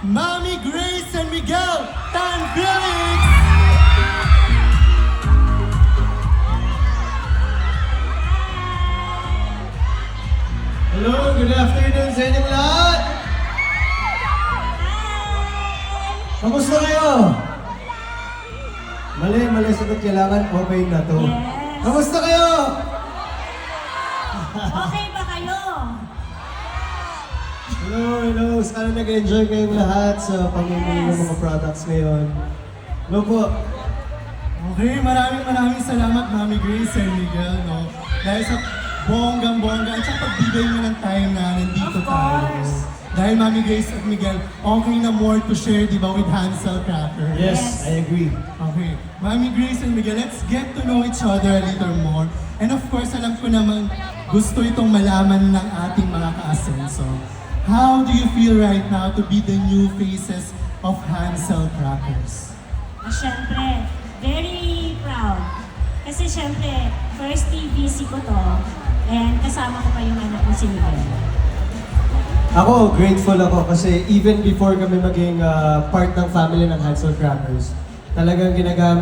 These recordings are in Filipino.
Mami Grace and Miguel Tan Felix! Hello, good afternoon sa inyong lahat! Kamusta kayo? Mali sagot, kailangan okay na to. Yes. Kamusta kayo? Okay ba kayo? Hello. Sana nag-enjoy kayong lahat sa pamimili ng mga products ngayon. Hello po. Okay, maraming salamat Mami Grace and Miguel, no? Dahil sa bonggang-bongga at sa pagbigay nyo ng time na nandito Of tayo. course. Dahil Mami Grace at Miguel, okay na more to share, di ba, with Hansel Cracker? Yes, I agree. Okay. Mami Grace and Miguel, let's get to know each other a little more. And of course, alam ko naman, gusto itong malaman ng ating mga ka-asenso. How do you feel right now to be the new faces of Hansel Crackers? Siyempre, very proud. Kasi siyempre, first TVC ko to, and kasama ko pa yung anak ko si Miguel. Ako, grateful ako kasi even before kami maging part ng family ng Hansel Crackers, talagang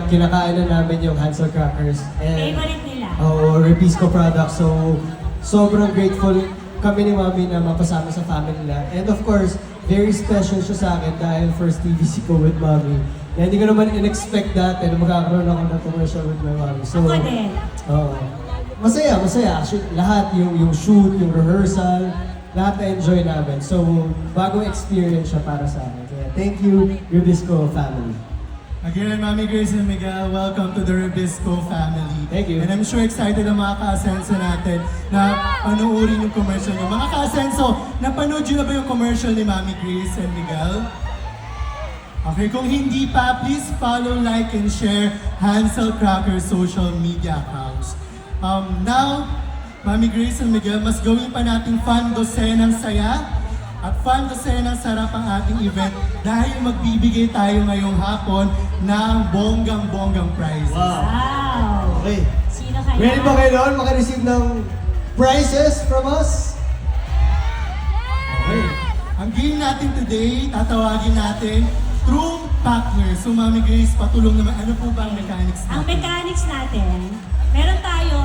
kinakain na namin yung Hansel Crackers. And, Favorite nila. Repisco products. So, sobrang grateful kami ni Mami na mapasama sa family nila. And of course, very special siya sa akin dahil first TVC ko with Mami. Na hindi ko naman in-expect dati na magkakaroon ako ng commercial with my Mami. So, Ako din. masaya. Actually, lahat, yung shoot, yung rehearsal, lahat na-enjoy namin. So, bagong experience siya para sa akin. Kaya thank you, Ribisco family. Again, Mami Grace and Miguel, welcome to the Ribisco family. Thank you. And I'm sure excited ang mga ka-asenso natin na panoorin yung commercial nyo. Mga ka-asenso, napanood nyo na ba yung commercial ni Mami Grace and Miguel? Okay, kung hindi pa, please follow, like, and share Hansel Cracker social media accounts. Now, Mami Grace and Miguel, mas gawin pa nating fan dosenang saya at fan dosenang sarap ang ating event dahil magbibigay tayo ngayong hapon ng bonggang-bonggang prizes. Wow! Okay. Sino kaya? Ready ba kayo doon? Maka-receive ng prizes from us? Okay. Ang game natin today, tatawagin natin True Partner. So Mami Grace, patulong naman. Ano po ba ang mechanics Ang natin? mechanics natin, meron tayo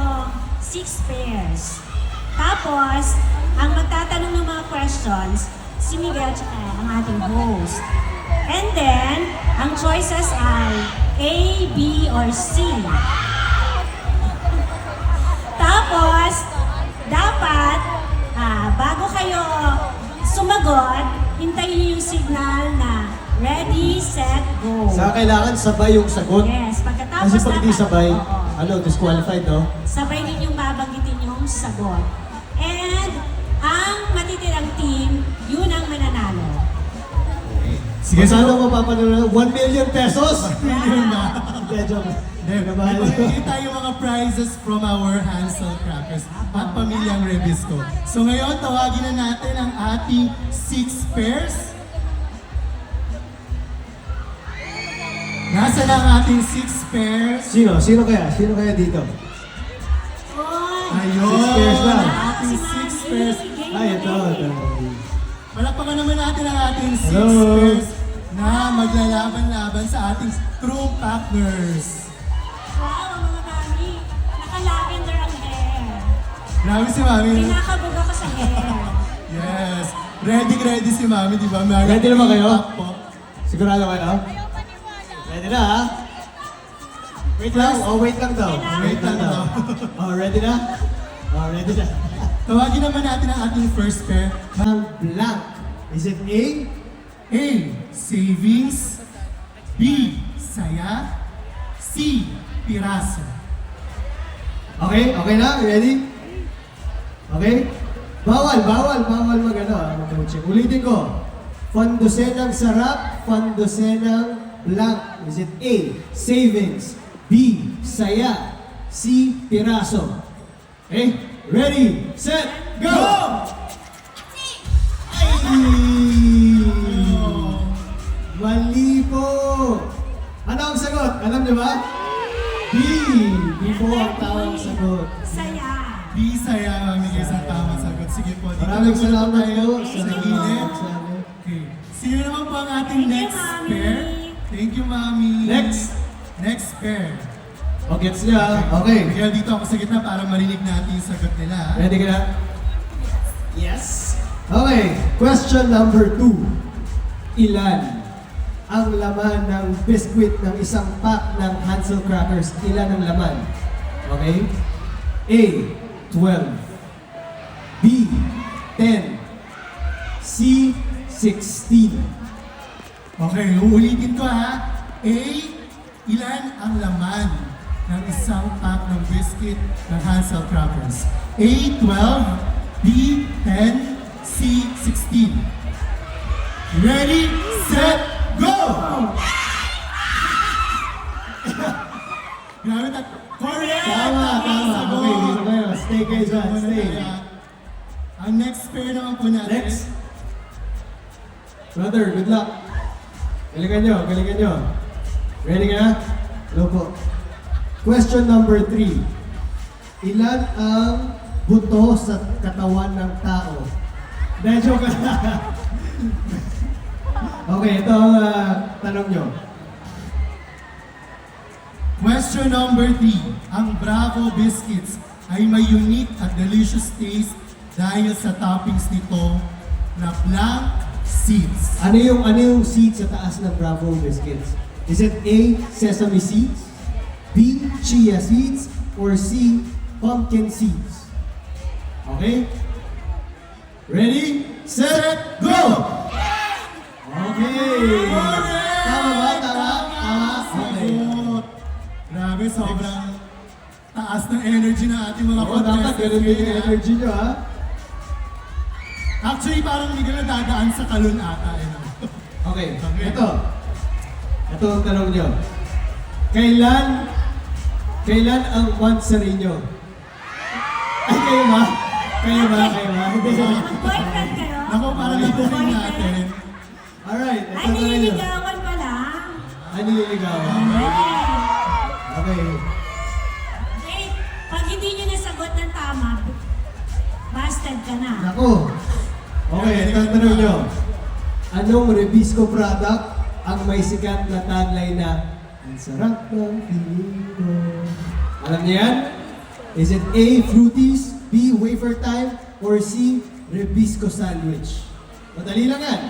6 pairs. Tapos, ang magtatanong ng mga questions, si Miguel at ang ating host. And then, ang choices ay A, B, or C. Tapos, dapat, bago kayo sumagot, hintayin niyo yung signal na ready, set, go. Sa kailangan sabay yung sagot. Yes, pagkatapos Kasi pag di sabay, Oo. disqualified, no? Sabay din yung babanggitin yung sagot. And ang matitirang team, yun ang mananalo. Sige, Sana mapapanood 1 million pesos! Million ba? Hindi, joke. May pagkakita tayong mga prizes from our Hansel Crackers at Pamilyang Rebisco. So ngayon, tawagin na natin ang ating 6 pairs. Nasa na ang ating 6 pairs? Sino kaya dito? Ayun! 6 pairs lang. Ang ating 6 pairs. Ay, ito. Palakpakan naman natin ang ating 6 Hello. pairs na maglalaban-laban sa ating True Partners. Wow, mga mami. Naka-lavender ang hair. Grabe si Mami. Kinakabog ako sa hair. Yes. Ready si Mami, di ba? Ready na ba kayo? Po. Sigurado kayo? Ready na, ha? Wait lang. Wait lang daw. Wait lang daw. Ready na? Ready na. Tawagin naman natin ang ating first pair. Ang blank. Is it A? A. Savings. B. Saya. C. Piraso. Okay na? Ready? Okay? Bawal mag-coaching. Ulitin ko. Fandosenang sarap, fandosenang blank. Is it A? Savings. B. Saya. C. Piraso. Okay? Ready, set, go! Mali po! Ano ang sagot? Alam niyo ba? B. B po ang tamang sagot. Saya. B. Saya. Mami Grace ang tamang sagot. Sige po. Dito Maraming na salamat tayo po sa sa gilid. sabi. Okay. Sino naman po ang ating Thank you, next Mami. pair? Thank you, Mami. Next pair. O, gets niya? Okay. Miguel, dito ako sa gitna para marinig natin yung sagot nila. ha? Ready ka na? Yes. Okay, question number 2. Ilan ang laman ng biscuit ng isang pack ng Hansel crackers? Ilan ang laman? Okay? A. 12 B. 10 C. 16 Okay, uulitin ko ha. A, ilan ang laman ng isang pack ng biscuit ng Hansel Crackers? A, 12, B, 10, C, 16. Ready, set, go! Grabe na. Correct! Tama. Sagot. Okay, dito kayo. Stay kayo dyan. Muna Stay. tayo. Ang next pair naman po natin. Next. Brother, good luck. Galingan nyo. Ready ka na? Hello po. Question number 3. Ilan ang buto sa katawan ng tao? Dahil joke lang. Okay, ito ang tanong nyo. Question number 3. Ang Bravo Biscuits ay may unique at delicious taste dahil sa toppings nito na blank seeds. Ano yung seeds sa taas ng Bravo Biscuits? Is it A. Sesame seeds, B. Chia seeds, or C. Pumpkin seeds? Okay? Ready, set, go! Okay! Correct! Tama ba? Tama? Okay. Sagot. Grabe, sobrang taas ng energy ng ating mga Oo, dapat ganun din yung energy nyo, ha? Actually, parang hindi ka na dadaan sa talon ata. Eh, no? Okay, Okay. ito. Ito ang tanong nyo. Kailan ang monthsary nyo? Ay, kayo ba? Hindi siya. Boyfriend kayo? Naku, parang nabuking natin. Alright, ito Ay, ang tanong nyo. nililigawan pa lang. Ay, nililigawan. Okay. Eh, pag hindi nyo nasagot ng tama, bastard ka na. Naku. Okay, ito ang tanong nyo. Anong Rebisco product ang may sikat na tagline na ang sarap ng feeling ko? Alam niyo yan? Is it A. Fruities, B. Wafer Time, or C. Rebisco Sandwich? Madali lang yan.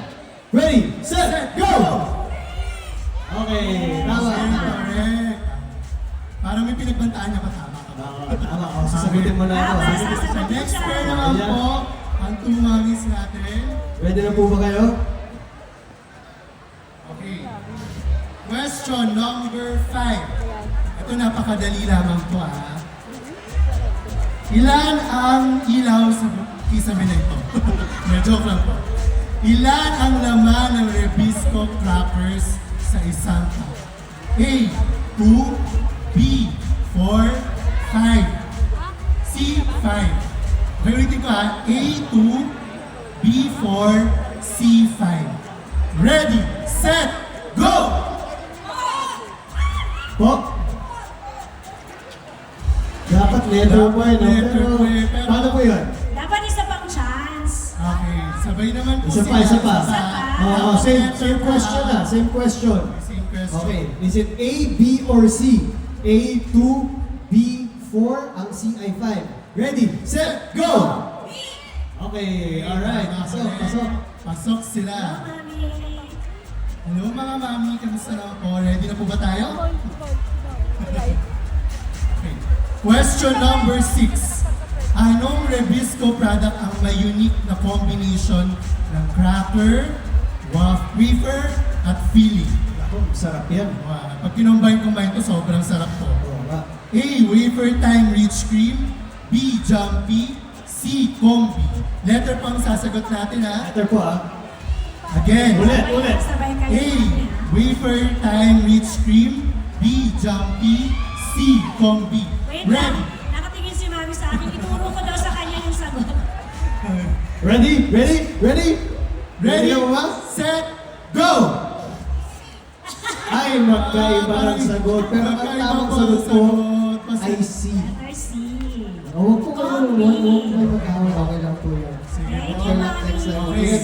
Ready, set, go! Okay, tama. Correct. Parang may pinagbantaan niya pa, tama ka ba? Tama. O, sasagutin mo na ako. Tama, Sa sasagot next siya. pair naman Ayan. po, ang two mommies natin. Ready na po ba kayo? Okay. Question number 5. Ito napakadali lamang po Ilan ang ilaw sa kisame na ito? Joke lang po. Ilan ang laman ng Rebisco crackers sa isang pack? A. 2 B. 4 5 C. 5 Okay, ulitin ko A. 2 B. 4 C. 5 Ready, set, go! Po? Dapat letter po eh, no? Letter po eh, pero- Paano po yun? Dapat isa pang chance. Okay, sabay naman po Isa pa, sila. isa pa. Isa pa. Oo, same question na, same question. Same question. Okay, is it A, B, or C? A, 2, B, 4, ang C ay 5. Ready, set, go! Okay, alright. Pasok. Pasok sila. Mami. Hello mga mami, kamusta na po? Ready na po ba tayo? Okay. Question number 6. Anong Rebisco product ang may unique na combination ng cracker, wafer, at filling? Ako, sarap yan. Wow. Pag kinombine-combine to, sobrang sarap po. Oo nga. A. Wafer Time Rich Cream. B. Jumpy. C. Combi. Letter pang sasagot natin Letter po ah. Again. Ulit. Sabay kayo. A. Wafer Time Rich Cream. B. Jumpy. C. Combi. Wait lang. Ready? Nakatingin si Mami sa akin. Ituro ko daw sa kanya yung sagot. Ready? Ready? na ba? Set. Go! Ay, magkaiba ang sagot. Pero ang Magkaiba tamang po sagot ang ko sagot. ay C. Letter C. Huwag po kayo mag-awag. Okay lang po yan. Sige. Thank Okay you, lang, next Mami. time. Okay.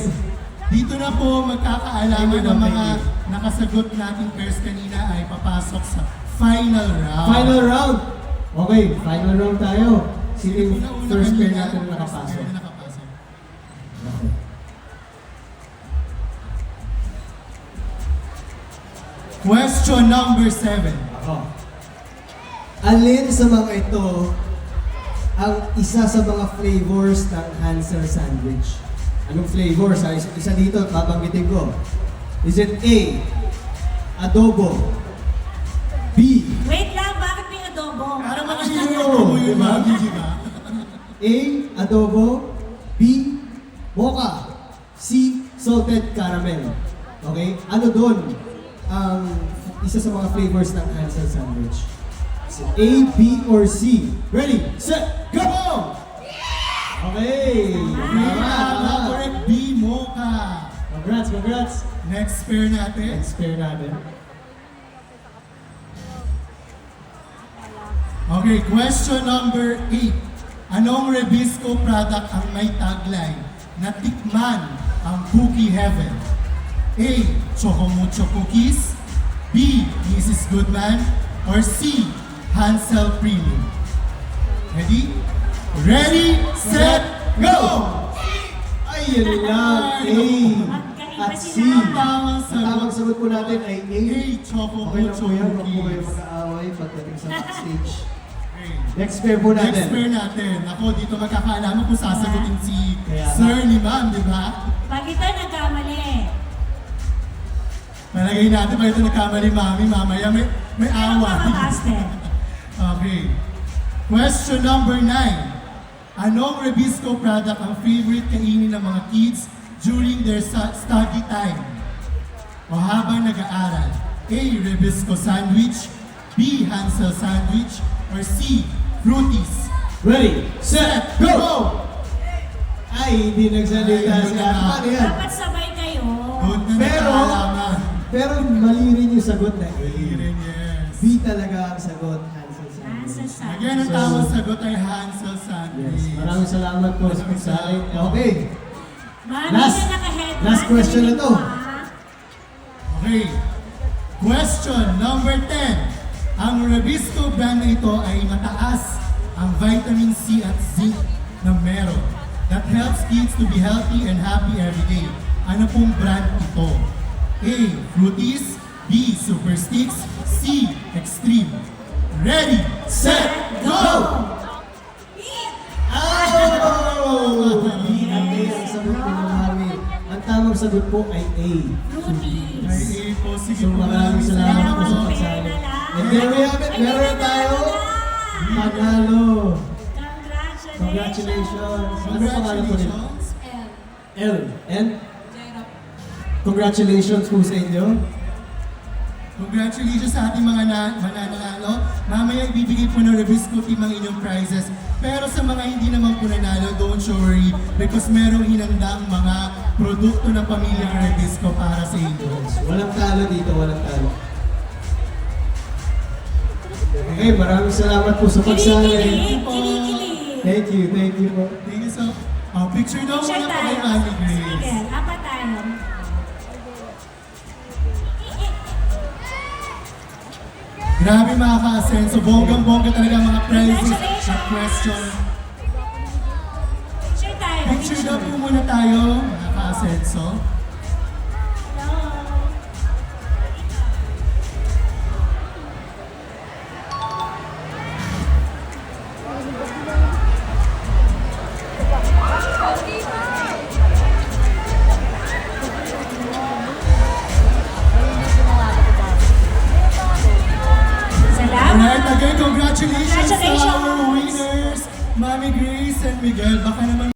Dito na po magkakaalaman Thank you, ng thank mga you. nakasagot nating pairs kanina ay papasok sa final round. Final round! Okay, final round tayo. Sino yung Una-una first pair kanina, natin na first nakapasok? pair na nakapasok. Okay. Question number 7. Ako. Alin sa mga ito ang isa sa mga flavors ng Hansel sandwich? Anong flavors? Isa dito, babanggitin ko. Is it A, adobo? B, Wait lang, bakit may adobo? Parang mga Sino? sino mo yung Diba? mami, di ba? A, adobo. B, mocha. C, salted caramel. Okay? Ano doon ang isa sa mga flavors ng Hansel sandwich? Is it A, B, or C? Ready, set, go! Okay! Tama, Tama. correct. B, mocha. Congrats, congrats! Next pair natin. Next pair natin. Okay, question number 8. Anong Rebisco product ang may tagline na tikman ang cookie heaven? A. Choco Mucho Cookies. B. Mrs. Goodman. Or C. Hansel Premium. Ready? Ready, set, go! Ay, yun lang! A Magkaiba at C. sila. Ang tamang Ang tamang sagot sagot po natin ay A. A. Choco Okay lang Mucho po yan, huwag po kayo Cookies. mag-aaway pagdating sa backstage. Okay. Next pair po natin. Next pair natin. Ako, dito magkakaalaman kung sasagutin si Kaya nga. Sir ni Ma'am, di ba? Pag ito nagkamali, Palagay natin pag ito nagkamali Mami, mamaya may ano awa. pa mabasted? Okay. Question number 9. Anong Rebisco product ang favorite kainin ng mga kids during their study time? O habang nag-aaral? A. Rebisco sandwich. B. Hansel sandwich. Or C. Fruities. Ready, set, go! Ay, hindi nagsalita Ay, si ano na. Paano yan? Dapat sabay kayo. Doon na Pero- nagkaalaman. Pero mali rin yung sagot na A. Ayun, yes. B talaga ang sagot, Hansel Hansel sandwich. sandwich. Again, ang tamang sagot ay Hansel sandwich. Yes, maraming salamat po sa pagsalit. Okay, Mami Last- na naka-headband. last question na to. Okay. Question number 10. Ang Rebisco brand na ito ay mataas ang vitamin C at zinc na meron that helps kids to be healthy and happy every day. Ano pong brand ito? A. Fruities. B. Super Sticks. C. Extreme. Ready, set, go! Oh! B ang A ang sagot po ng mami. Ang tamang sagot po ay A. Fruities. Ay, A po. Sige So po. maraming salamat po sa Dalawang pair pagsalit. na lang. And there we have it, Ay, meron hindi tayo. na. Panalo! Congratulations. Congratulations! Ano pangalan po nito? Congratulations. L. And? Congratulations po sa inyo. Congratulations sa ating mga mananalo. Mamaya ibibigay po ng Rebisco team ang inyong prizes. Pero sa mga hindi naman po nanalo, don't you worry because merong hinandang mga produkto ng pamilya ng Rebisco para sa inyo. Walang talo dito, walang talo. Okay, maraming salamat po sa pagsali. Kinikilig. Kinikilig. Thank you po. Thank you so picture daw Picture muna po kay tayo. Mami Grace. Sige, apat tayo. Grabe mga ka-asenso. Bonggang-bongga talaga mga prizes at Congratulations. question. Picture tayo. Picture daw po muna tayo mga ka-asenso. Hello. Salamat. Alright, again, congratulations sa Congratulations. our winners, Mami Grace and Miguel. Baka naman